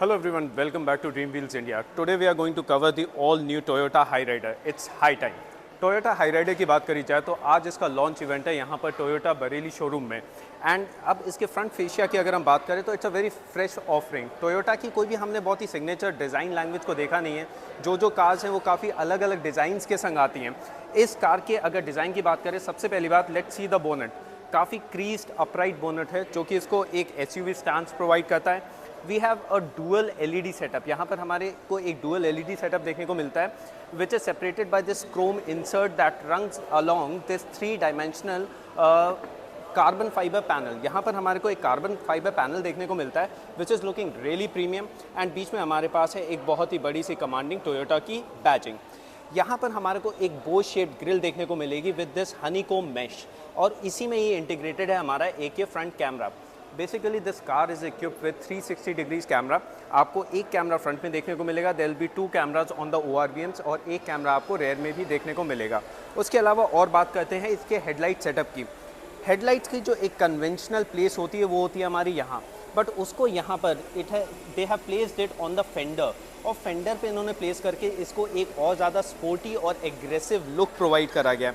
Hello everyone, welcome back to Dream Wheels India. Today we are going to cover the all new Toyota Hyryder. It's high time. Toyota Hyryder की बात करी जाए तो आज इसका launch event है यहाँ पर टोयोटा बरेली शोरूम में। एंड अब इसके फ्रंट फेशिया की अगर हम बात करें तो it's a very fresh offering. Toyota की कोई भी हमने बहुत ही सिग्नेचर डिज़ाइन लैंग्वेज को देखा नहीं है। जो कार्स हैं वो काफ़ी अलग अलग डिज़ाइंस के संग आती हैं। इस कार के अगर डिज़ाइन की बात करें, सबसे पहली बात लेट्स सी द बोनेट। काफ़ी क्रीज्ड अपराइट बोनेट है जो कि इसको एक SUV स्टांस प्रोवाइड करता है। We have a dual LED setup. यहाँ पर हमारे को एक डुअल LED सेटअप देखने को मिलता है which is separated by this Chrome insert that runs along this 3 dimensional carbon fibre panel. यहाँ पर हमारे को एक कार्बन फाइबर पैनल देखने को मिलता है which is looking really premium. And बीच में हमारे पास है एक बहुत ही बड़ी सी कमांडिंग टोयोटा की बैजिंग। यहाँ पर हमारे को एक बो शेप्ड ग्रिल देखने को मिलेगी विद दिस हनीकोम मैश, और इसी में ये इंटीग्रेटेड है हमारा एक front camera. Basically this car is equipped with 360 degrees camera. आपको एक कैमरा फ्रंट में देखने को मिलेगा, there will be 2 cameras on the ORVMs, और एक कैमरा आपको रेयर में भी देखने को मिलेगा। उसके अलावा और बात करते हैं इसके हेडलाइट सेटअप की। हेडलाइट्स की जो एक कन्वेंशनल प्लेस होती है वो होती है हमारी यहाँ, बट उसको यहाँ पर they have placed it on the fender, और फेंडर पे इन्होंने प्लेस करके इसको एक और ज़्यादा स्पोर्टी और एग्रेसिव लुक प्रोवाइड करा गया।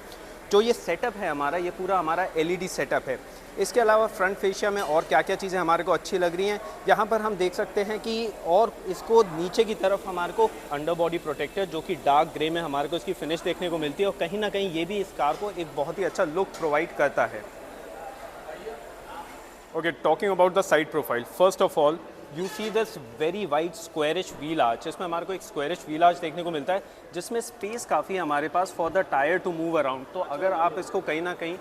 जो ये सेटअप है हमारा, ये पूरा हमारा LED सेटअप है। इसके अलावा फ्रंट फेशिया में और क्या क्या चीज़ें हमारे को अच्छी लग रही हैं, यहाँ पर हम देख सकते हैं कि और इसको नीचे की तरफ हमारे को अंडर बॉडी प्रोटेक्टर जो कि डार्क ग्रे में हमारे को इसकी फिनिश देखने को मिलती है, और कहीं ना कहीं ये भी इस कार को एक बहुत ही अच्छा लुक प्रोवाइड करता है। Okay, talking about the side profile, first of all you see this very wide squarish wheel arch. इसमें हमारे को एक स्क्वायरिश व्हील आर्च देखने को मिलता है जिसमें स्पेस काफ़ी है हमारे पास for the tyre to move around. तो अगर आप इसको कहीं ना कहीं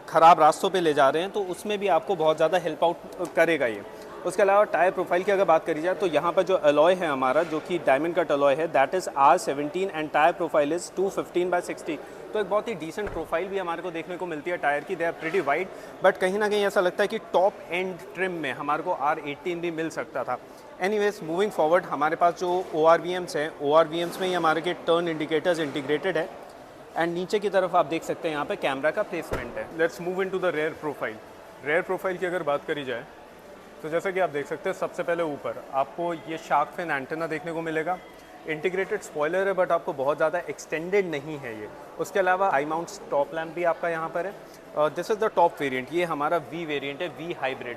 ख़राब रास्तों पे ले जा रहे हैं तो उसमें भी आपको बहुत ज़्यादा हेल्प आउट करेगा ये। उसके अलावा टायर प्रोफाइल की अगर बात करी जाए तो यहाँ पर जो अलॉय है हमारा, जो कि डायमंड कट अलॉय है, that is R17 and tyre profile is 215/60। तो एक बहुत ही डिसेंट प्रोफाइल भी हमारे को देखने को मिलती है टायर की। They are pretty wide, but कहीं ना कहीं ऐसा लगता है कि टॉप एंड ट्रिम में हमारे को R18 भी मिल सकता था। एनीवेज, मूविंग फॉरवर्ड, हमारे पास जो ORVMs हैं, ORVMs में ही हमारे के टर्न इंडिकेटर्स इंटीग्रेटेड है, एंड नीचे की तरफ आप देख सकते हैं यहाँ पे कैमरा का प्लेसमेंट है। Let's move into the rare profile. Rare profile की अगर बात करी जाए तो जैसा कि आप देख सकते हैं, सबसे पहले ऊपर आपको ये शार्क फिन एंटेना देखने को मिलेगा। इंटीग्रेटेड स्पॉइलर है बट आपको बहुत ज़्यादा एक्सटेंडेड नहीं है ये। उसके अलावा हाई माउंट टॉप लैम्प भी आपका यहाँ पर है। This is the top variant, ये हमारा V वेरिएंट है, V हाइब्रिड।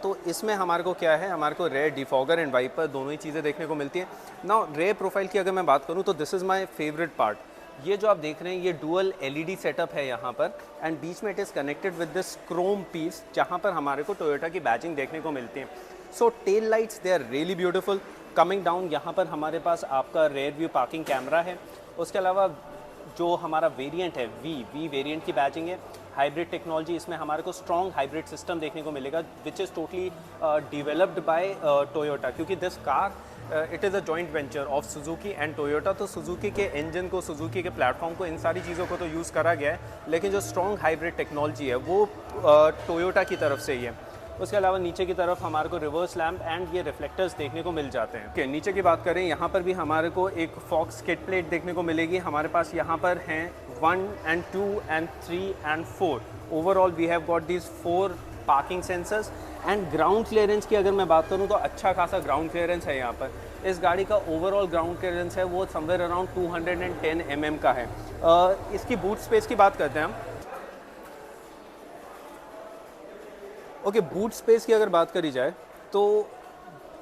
तो इसमें हमारे को क्या है, हमारे को रेयर डिफॉगर एंड वाइपर दोनों ही चीज़ें देखने को मिलती हैं। नाउ रेयर प्रोफाइल की अगर मैं बात करूँ तो this is my favourite part. ये जो आप देख रहे हैं ये डुअल LED सेटअप है यहाँ पर, एंड बीच में it is connected with this chrome piece जहाँ पर हमारे को टोयोटा की बैजिंग देखने को मिलती है। So tail lights they are really beautiful. Coming down यहाँ पर हमारे पास आपका रेयर व्यू पार्किंग कैमरा है। उसके अलावा जो हमारा वेरिएंट है V वेरिएंट की बैजिंग है, हाइब्रिड टेक्नोलॉजी। इसमें हमारे को स्ट्रॉन्ग हाइब्रिड सिस्टम देखने को मिलेगा which is totally developed by Toyota, क्योंकि this car it is a joint venture of Suzuki and Toyota. तो सुजुकी के इंजन को, सुजुकी के प्लेटफॉर्म को, इन सारी चीज़ों को तो यूज़ करा गया है, लेकिन जो स्ट्रॉन्ग हाइब्रिड टेक्नोलॉजी है वो टोयोटा की तरफ से ही है। उसके अलावा नीचे की तरफ हमारे को रिवर्स लैम्प एंड ये रिफ्लेक्टर्स देखने को मिल जाते हैं। नीचे की बात करें, यहाँ पर भी हमारे को एक फॉक्स किट प्लेट देखने को मिलेगी। हमारे पास यहाँ पर हैं 1 and 2 and 3 and 4। Overall we have got these 4 parking sensors. And ground clearance की अगर मैं बात करूँ तो अच्छा खासा ग्राउंड क्लियरेंस है यहाँ पर। इस गाड़ी का ओवरऑल ग्राउंड क्लियरेंस है वो समवेयर अराउंड 210 mm का है। इसकी बूट स्पेस की बात करते हैं हम। ओके, बूट स्पेस की अगर बात करी जाए तो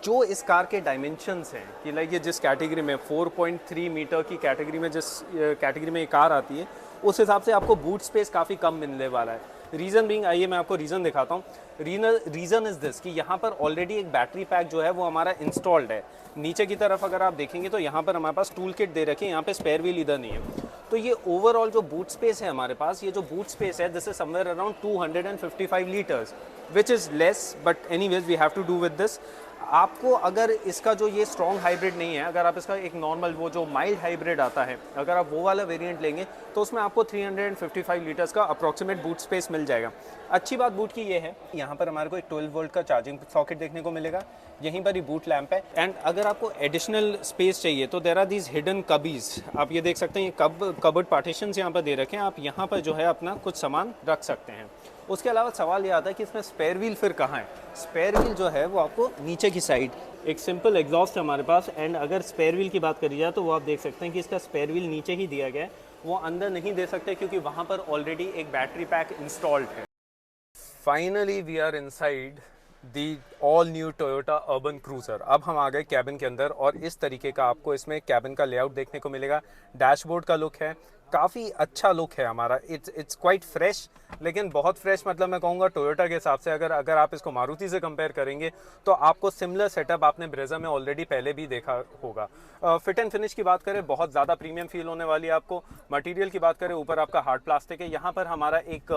जो इस कार के डायमेंशंस हैं कि लाइक ये जिस कैटेगरी में 4.3 मीटर की कैटेगरी में, जिस कैटेगरी में ये कार आती है, उस हिसाब से आपको बूट स्पेस काफ़ी कम मिलने वाला है। रीज़न बीइंग, आइए मैं आपको रीज़न दिखाता हूँ। रीज़न इज़ दिस कि यहाँ पर ऑलरेडी एक बैटरी पैक जो है वो हमारा इंस्टॉल्ड है। नीचे की तरफ अगर आप देखेंगे तो यहाँ पर हमारे पास टूल किट दे रखी है, यहाँ पे स्पेयर व्हील इधर नहीं है। तो ये ओवरऑल जो बूट स्पेस है हमारे पास, ये जो बूट स्पेस है this is somewhere around 255 litres which is less, but anyways we have to do with this. आपको अगर इसका जो ये स्ट्रॉन्ग हाइब्रिड नहीं है, अगर आप इसका एक नॉर्मल वो जो माइल्ड हाइब्रिड आता है, अगर आप वो वाला वेरिएंट लेंगे तो उसमें आपको 355 लीटर्स का अप्रॉक्सीमेट बूट स्पेस मिल जाएगा। अच्छी बात बूट की ये है, यहाँ पर हमारे को एक 12 वोल्ट का चार्जिंग सॉकेट देखने को मिलेगा, यहीं पर ही बूट लैंप है। एंड अगर आपको एडिशनल स्पेस चाहिए तो देयर आर दीज हिडन कबीज, आप ये देख सकते हैं, ये कबर्ड पार्टीशंस यहाँ पर दे रखे हैं, आप यहाँ पर जो है अपना कुछ सामान रख सकते हैं। उसके अलावा सवाल ये आता है कि इसमें स्पेयर व्हील फिर कहाँ है। स्पेयर व्हील जो है वो आपको नीचे की साइड, एक सिंपल एग्जॉस्ट है हमारे पास, एंड अगर स्पेयर व्हील की बात करी जाए तो वो आप देख सकते हैं कि इसका स्पेयर व्हील नीचे ही दिया गया है, वो अंदर नहीं दे सकते क्योंकि वहाँ पर ऑलरेडी एक बैटरी पैक इंस्टॉल्ड है। Finally we are inside the all new Toyota Urban Cruiser. अब हम आ गए कैबिन के अंदर और इस तरीके का आपको इसमें कैबिन का लेआउट देखने को मिलेगा। डैशबोर्ड का लुक है, काफ़ी अच्छा लुक है हमारा। इट्स क्वाइट फ्रेश, लेकिन बहुत फ्रेश मतलब मैं कहूँगा टोयोटा के हिसाब से अगर आप इसको मारुति से कंपेयर करेंगे तो आपको सिमिलर सेटअप आपने ब्रेजा में ऑलरेडी पहले भी देखा होगा। फिट एंड फिनिश की बात करें बहुत ज़्यादा प्रीमियम फील होने वाली है आपको। मटेरियल की बात करें ऊपर आपका हार्ड प्लास्टिक है, यहाँ पर हमारा एक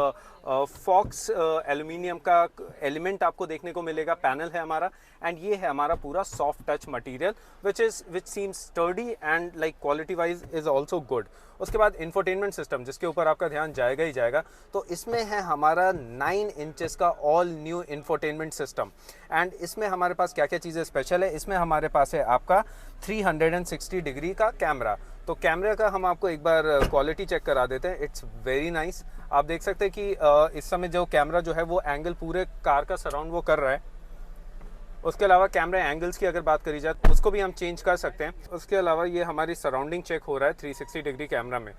फॉक्स एल्यूमिनियम का एलिमेंट आपको देखने को मिलेगा, पैनल है हमारा, एंड ये है हमारा पूरा soft touch material which seems sturdy and like quality wise is also good. उसके बाद इंफोटेनमेंट सिस्टम जिसके ऊपर आपका ध्यान जाएगा ही जाएगा, तो इसमें है हमारा 9 इंचेस का all new infotainment system. And इसमें हमारे पास क्या क्या चीज़ें स्पेशल है, इसमें हमारे पास है आपका 360 डिग्री का कैमरा। तो कैमरे का हम आपको एक बार क्वालिटी चेक करा देते हैं। It's very nice. आप देख सकते हैं कि इस समय जो कैमरा जो है वो एंगल पूरे कार का सराउंड वो कर रहा है। उसके अलावा कैमरा एंगल्स की अगर बात करी जाए तो उसको भी हम चेंज कर सकते हैं। उसके अलावा ये हमारी सराउंडिंग चेक हो रहा है 360 डिग्री कैमरा में।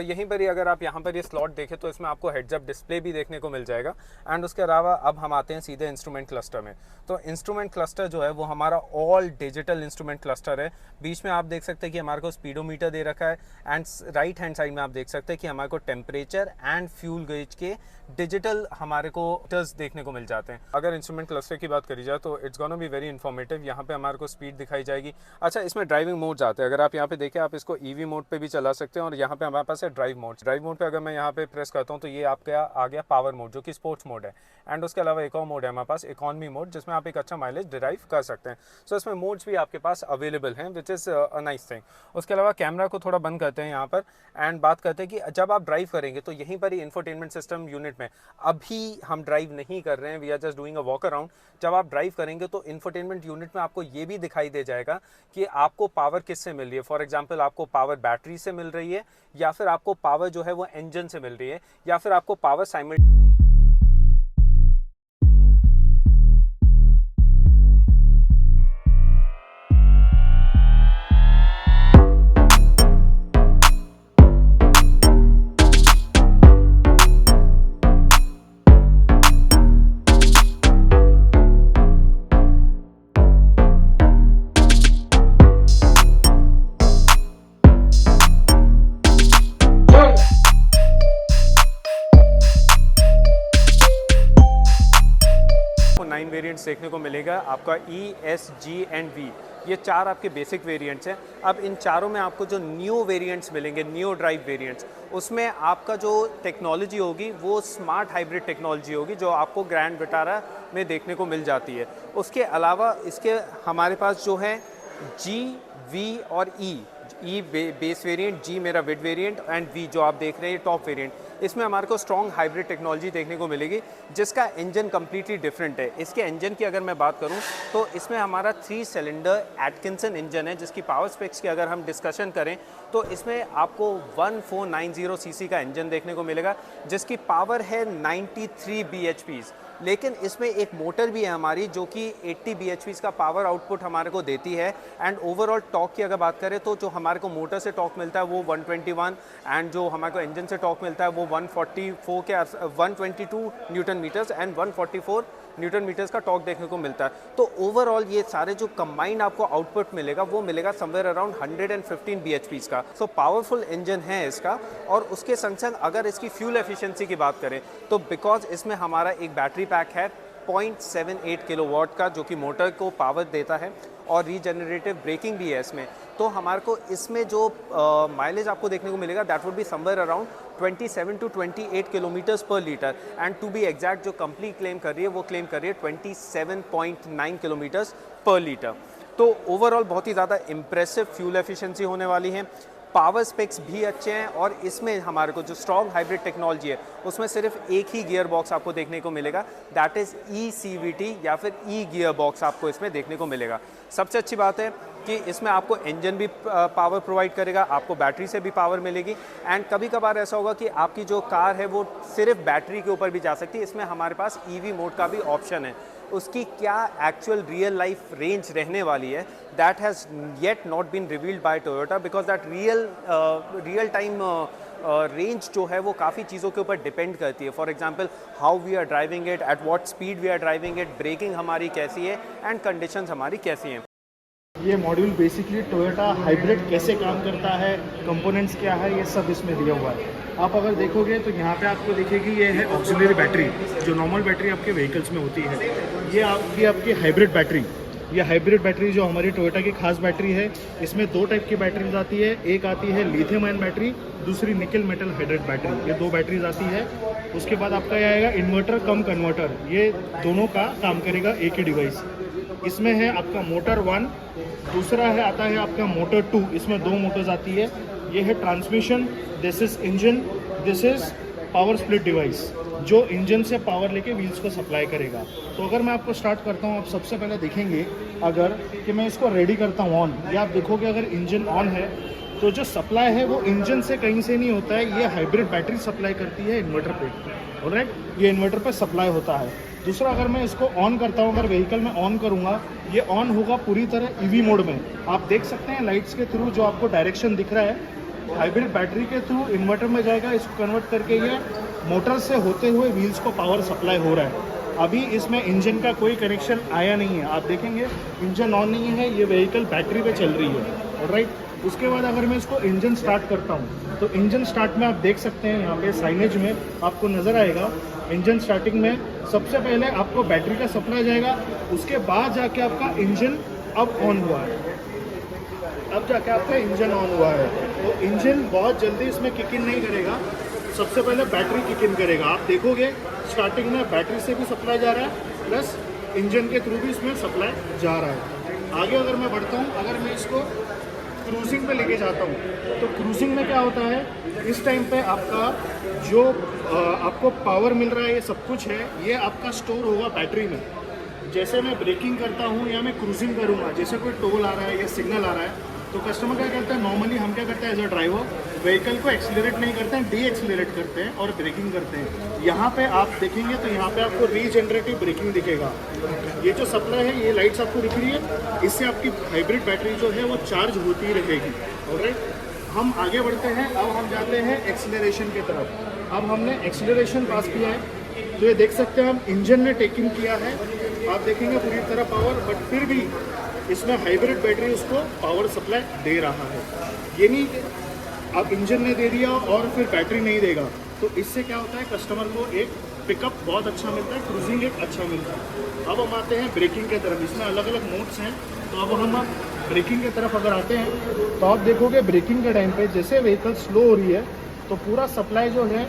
यहीं पर ही अगर आप यहाँ पर ये स्लॉट देखें तो इसमें आपको हेड्स अप डिस्प्ले भी देखने को मिल जाएगा। एंड उसके अलावा अब हम आते हैं सीधे इंस्ट्रूमेंट क्लस्टर में। तो इंस्ट्रूमेंट क्लस्टर जो है वो हमारा ऑल डिजिटल इंस्ट्रूमेंट क्लस्टर है। बीच में आप देख सकते हैं कि हमारे को स्पीडोमीटर दे रखा है, एंड राइट हैंड साइड में आप देख सकते हैं कि हमारे को टेम्परेचर एंड फ्यूल गेज के डिजिटल हमारे को मीटर्स देखने को मिल जाते हैं। अगर इंस्ट्रूमेंट क्लस्टर की बात करी जाए तो it's gonna be very informative. यहाँ पे हमारे को स्पीड दिखाई जाएगी। अच्छा, इसमें ड्राइविंग मोड्स आते हैं। अगर आप यहाँ पे देखें आप इसको ईवी मोड पे भी चला सकते हैं, और यहाँ पे हमारे पास है ड्राइव मोड। ड्राइव मोड पे अगर मैं यहाँ पे प्रेस करता हूँ तो ये आपका आ गया पावर मोड जो कि स्पोर्ट्स मोड है। एंड उसके अलावा एक और मोड है हमारे पास इकोनॉमी मोड, जिसमें आप एक अच्छा माइलेज डिराइव कर सकते हैं। सो इसमें मोड्स भी आपके पास अवेलेबल हैं which is a nice thing. उसके अलावा कैमरा को थोड़ा बंद करते हैं यहाँ पर एंड बात करते हैं कि जब आप ड्राइव करेंगे तो यहीं पर ही इंफोटेनमेंट सिस्टम यूनिट में, अभी हम ड्राइव नहीं कर रहे हैं, we are just doing a walk around. जब आप ड्राइव करेंगे तो इंफोटेनमेंट यूनिट में आपको ये भी दिखाई दे जाएगा कि आपको पावर किससे मिल रही है। फॉर एग्जांपल आपको पावर बैटरी से मिल रही है, या फिर आपको पावर जो है वो इंजन से मिल रही है, या फिर आपको पावर साइमल्टेनियसली वेरिएंट्स देखने को मिलेगा आपका E, S, G and V। ये चार आपके बेसिक वेरिएंट्स हैं। अब इन चारों में आपको जो न्यू वेरिएंट्स मिलेंगे, न्यू ड्राइव वेरिएंट्स, उसमें आपका जो टेक्नोलॉजी होगी वो स्मार्ट हाइब्रिड टेक्नोलॉजी होगी जो आपको ग्रैंड विटारा में देखने को मिल जाती है। उसके अलावा इसके हमारे पास जो है G, V और E बेस वेरिएंट, G मेरा मिड वेरिएंट एंड V जो आप देख रहे हैं टॉप वेरिएंट, इसमें हमारे को स्ट्रॉन्ग हाइब्रिड टेक्नोलॉजी देखने को मिलेगी जिसका इंजन कम्प्लीटली डिफरेंट है। इसके इंजन की अगर मैं बात करूं तो इसमें हमारा 3 सिलेंडर एटकिंसन इंजन है, जिसकी पावर स्पेक्स की अगर हम डिस्कशन करें तो इसमें आपको 1490 सीसी का इंजन देखने को मिलेगा जिसकी पावर है 93 bhps। लेकिन इसमें एक मोटर भी है हमारी जो कि 80 bhps का पावर आउटपुट हमारे को देती है। एंड ओवरऑल टॉर्क की अगर बात करें तो जो हमारे को मोटर से टॉर्क मिलता है वो 121, एंड जो हमारे को इंजन से टॉर्क मिलता है वो 144 के 122 newton metres and 144 newton metres का टॉर्क देखने को मिलता है। तो ओवरऑल ये सारे जो कंबाइंड आपको आउटपुट मिलेगा वो मिलेगा समवेयर अराउंड 115 bhps का। सो पावरफुल इंजन है इसका। और उसके संग संग अगर इसकी फ्यूल एफिशिएंसी की बात करें तो बिकॉज इसमें हमारा एक बैटरी पैक है 0.78 किलोवाट का जो कि मोटर को पावर देता है, और रीजनरेटिव ब्रेकिंग भी है इसमें, तो हमारे को इसमें जो माइलेज आपको देखने को मिलेगा that would be somewhere around 27 to 28 kilometres per litre. And to be exact जो कंपनी क्लेम कर रही है वो क्लेम कर रही है 27.9 किलोमीटर्स पर लीटर। तो ओवरऑल बहुत ही ज़्यादा इम्प्रेसिव फ्यूल एफिशिएंसी होने वाली है। पावर स्पेक्स भी अच्छे हैं और इसमें हमारे को जो स्ट्रॉन्ग हाइब्रिड टेक्नोलॉजी है उसमें सिर्फ एक ही गियर बॉक्स आपको देखने को मिलेगा, दैट इज़ ECVT या फिर ई गियर बॉक्स आपको इसमें देखने को मिलेगा। सबसे अच्छी बात है कि इसमें आपको इंजन भी पावर प्रोवाइड करेगा, आपको बैटरी से भी पावर मिलेगी। एंड कभी कभार ऐसा होगा कि आपकी जो कार है वो सिर्फ बैटरी के ऊपर भी जा सकती है, इसमें हमारे पास EV मोड का भी ऑप्शन है। उसकी क्या एक्चुअल रियल लाइफ रेंज रहने वाली है, that has yet not been revealed by Toyota, because that real time range जो है वो काफ़ी चीज़ों के ऊपर डिपेंड करती है। For example how we are driving it, at what speed we are driving it, braking हमारी कैसी है एंड कंडीशंस हमारी कैसी हैं। ये मॉड्यूल बेसिकली टोयोटा हाइब्रिड कैसे काम करता है, कंपोनेंट्स क्या है, ये सब इसमें दिया हुआ है। आप अगर देखोगे तो यहाँ पे आपको दिखेगी ये है ऑक्सिलरी बैटरी, जो नॉर्मल बैटरी आपके व्हीकल्स में होती है। ये आपकी हाइब्रिड बैटरी, ये हाइब्रिड बैटरी जो हमारी टोयोटा की खास बैटरी है। इसमें 2 टाइप की बैटरीज आती है, एक आती है लिथियम आयन बैटरी, दूसरी निकल मेटल हाइड्रेट बैटरी। ये 2 बैटरीज आती है। उसके बाद आपका ये आएगा इन्वर्टर कम कन्वर्टर, ये दोनों का काम करेगा एक ही डिवाइस। इसमें है आपका मोटर 1, दूसरा है आता है आपका मोटर 2, इसमें 2 मोटर्स आती है। ये है transmission, this is engine, this is power split device, जो इंजन से पावर लेके व्हील्स को सप्लाई करेगा। तो अगर मैं आपको स्टार्ट करता हूँ, आप सबसे पहले देखेंगे अगर कि मैं इसको रेडी करता हूँ ऑन, या आप देखोगे अगर इंजन ऑन है तो जो सप्लाई है वो इंजन से कहीं से नहीं होता है, ये हाइब्रिड बैटरी सप्लाई करती है इन्वर्टर पे, ऑलराइट, ये इन्वर्टर पे सप्लाई होता है। दूसरा, अगर मैं इसको ऑन करता हूँ, अगर व्हीकल में ऑन करूँगा, ये ऑन होगा पूरी तरह EV मोड में। आप देख सकते हैं लाइट्स के थ्रू जो आपको डायरेक्शन दिख रहा है, हाइब्रिड बैटरी के थ्रू इन्वर्टर में जाएगा, इसको कन्वर्ट करके ये मोटर से होते हुए व्हील्स को पावर सप्लाई हो रहा है। अभी इसमें इंजन का कोई कनेक्शन आया नहीं है, आप देखेंगे इंजन ऑन नहीं है, ये व्हीकल बैटरी पे चल रही है, ऑलराइट। उसके बाद अगर मैं इसको इंजन स्टार्ट करता हूँ तो इंजन स्टार्ट में आप देख सकते हैं यहाँ पे साइनेज में आपको नज़र आएगा, इंजन स्टार्टिंग में सबसे पहले आपको बैटरी का सप्लाई जाएगा, उसके बाद जाके आपका इंजन अब ऑन हुआ है, अब जाके आपका इंजन ऑन हुआ है। तो इंजन बहुत जल्दी इसमें किक इन नहीं करेगा, सबसे पहले बैटरी किक इन करेगा। आप देखोगे स्टार्टिंग में बैटरी से भी सप्लाई जा रहा है, प्लस इंजन के थ्रू भी इसमें सप्लाई जा रहा है। आगे अगर मैं बढ़ता हूँ, अगर मैं इसको क्रूजिंग पे लेके जाता हूँ, तो क्रूजिंग में क्या होता है, इस टाइम पे आपका जो आपको पावर मिल रहा है, ये सब कुछ है, ये आपका स्टोर होगा बैटरी में। जैसे मैं ब्रेकिंग करता हूँ या मैं क्रूजिंग करूँगा, जैसे कोई टोल आ रहा है या सिग्नल आ रहा है, तो कस्टमर क्या करता है, नॉर्मली हम क्या करते हैं एज अ ड्राइवर, व्हीकल को एक्सीलरेट नहीं करते हैं, डी एक्सीलरेट करते हैं और ब्रेकिंग करते हैं। यहाँ पे आप देखेंगे तो यहाँ पे आपको रीजनरेटिव ब्रेकिंग दिखेगा। ये जो सप्लाई है, ये लाइट्स आपको दिख रही है, इससे आपकी हाइब्रिड बैटरी जो है वो चार्ज होती रहेगी, ऑलराइट। हम आगे बढ़ते हैं, अब हम जाते हैं एक्सीलरेशन की तरफ। अब हमने एक्सीलरेशन पास किया है, तो ये देख सकते हैं हम इंजन ने टेक इन किया है, आप देखेंगे पूरी तरह पावर, बट फिर भी इसमें हाइब्रिड बैटरी उसको पावर सप्लाई दे रहा है। ये नहीं कि अब इंजन ने दे दिया और फिर बैटरी नहीं देगा, तो इससे क्या होता है, कस्टमर को एक पिकअप बहुत अच्छा मिलता है, क्रूजिंग एक अच्छा मिलता है। अब हम आते हैं ब्रेकिंग की तरफ, इसमें अलग अलग मोड्स हैं। तो अब हम ब्रेकिंग की तरफ अगर आते हैं, तो आप देखोगे ब्रेकिंग के टाइम पे जैसे व्हीकल स्लो हो रही है, तो पूरा सप्लाई जो है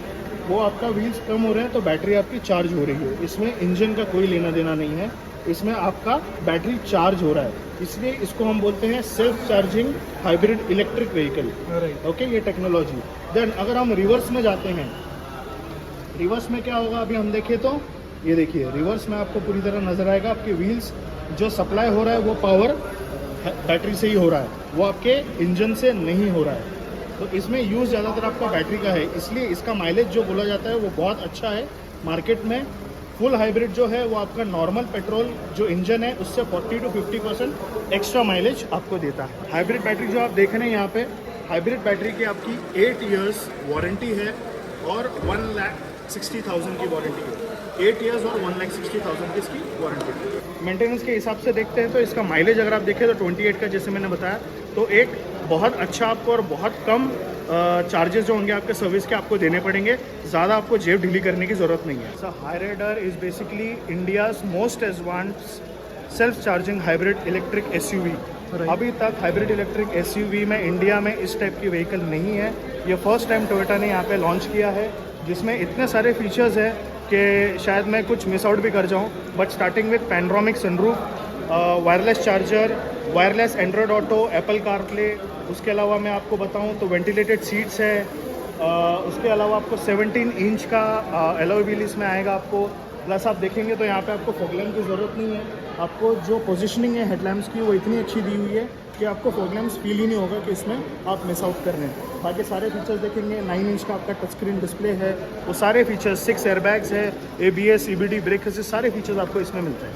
वो आपका व्हील्स कम हो रहे हैं, तो बैटरी आपकी चार्ज हो रही है। इसमें इंजन का कोई लेना देना नहीं है, इसमें आपका बैटरी चार्ज हो रहा है, इसलिए इसको हम बोलते हैं self charging hybrid electric vehicle, okay, ये टेक्नोलॉजी। देन अगर हम रिवर्स में जाते हैं, रिवर्स में क्या होगा, अभी हम देखें तो ये देखिए रिवर्स में आपको पूरी तरह नजर आएगा, आपके व्हील्स जो सप्लाई हो रहा है वो पावर बैटरी से ही हो रहा है, वो आपके इंजन से नहीं हो रहा है। तो इसमें यूज़ ज़्यादातर आपका बैटरी का है, इसलिए इसका माइलेज जो बोला जाता है वो बहुत अच्छा है। मार्केट में फुल हाइब्रिड जो है वो आपका नॉर्मल पेट्रोल जो इंजन है उससे 40 to 50% एक्स्ट्रा माइलेज आपको देता है। हाइब्रिड बैटरी जो आप देख रहे हैं यहाँ पे, हाइब्रिड बैटरी की आपकी 8 years वारंटी है और 1,60,000 की वारंटी है। 8 years और 1,60,000 की इसकी वारंटी है। मेंटेनेंस के हिसाब से देखते हैं तो इसका माइलेज अगर आप देखें तो 28 का, जैसे मैंने बताया, तो एक बहुत अच्छा आपको और बहुत कम चार्जेस जो होंगे आपके सर्विस के आपको देने पड़ेंगे, ज़्यादा आपको जेब ढीली करने की ज़रूरत नहीं है। So Hyryder is basically India's most advance self charging hybrid electric SUV। अभी तक हाइब्रिड इलेक्ट्रिक SUV में इंडिया में इस टाइप की व्हीकल नहीं है, ये फर्स्ट टाइम टोयोटा ने यहाँ पे लॉन्च किया है, जिसमें इतने सारे फीचर्स हैं कि शायद मैं कुछ मिस आउट भी कर जाऊँ। But starting with panoramic sunroof, wireless charger, wireless Android auto, Apple CarPlay, उसके अलावा मैं आपको बताऊं तो वेंटिलेटेड सीट्स है। उसके अलावा आपको 17 इंच का एलॉय व्हील इसमें आएगा आपको। प्लस आप देखेंगे तो यहाँ पे आपको फॉग लैम्प की ज़रूरत नहीं है। आपको जो पोजीशनिंग है हेडलैम्प्स की वो इतनी अच्छी दी हुई है कि आपको फॉग लैम्प्स फील ही नहीं होगा कि इसमें आप मिस आउट कर रहे हैं। बाकी सारे फीचर्स देखेंगे, 9 इंच का आपका टच स्क्रीन डिस्प्ले है, वो सारे फीचर्स, 6 एयरबैग्स है, ABS, EBD ब्रेक असिस्ट, सारे फीचर्स आपको इसमें मिलते हैं।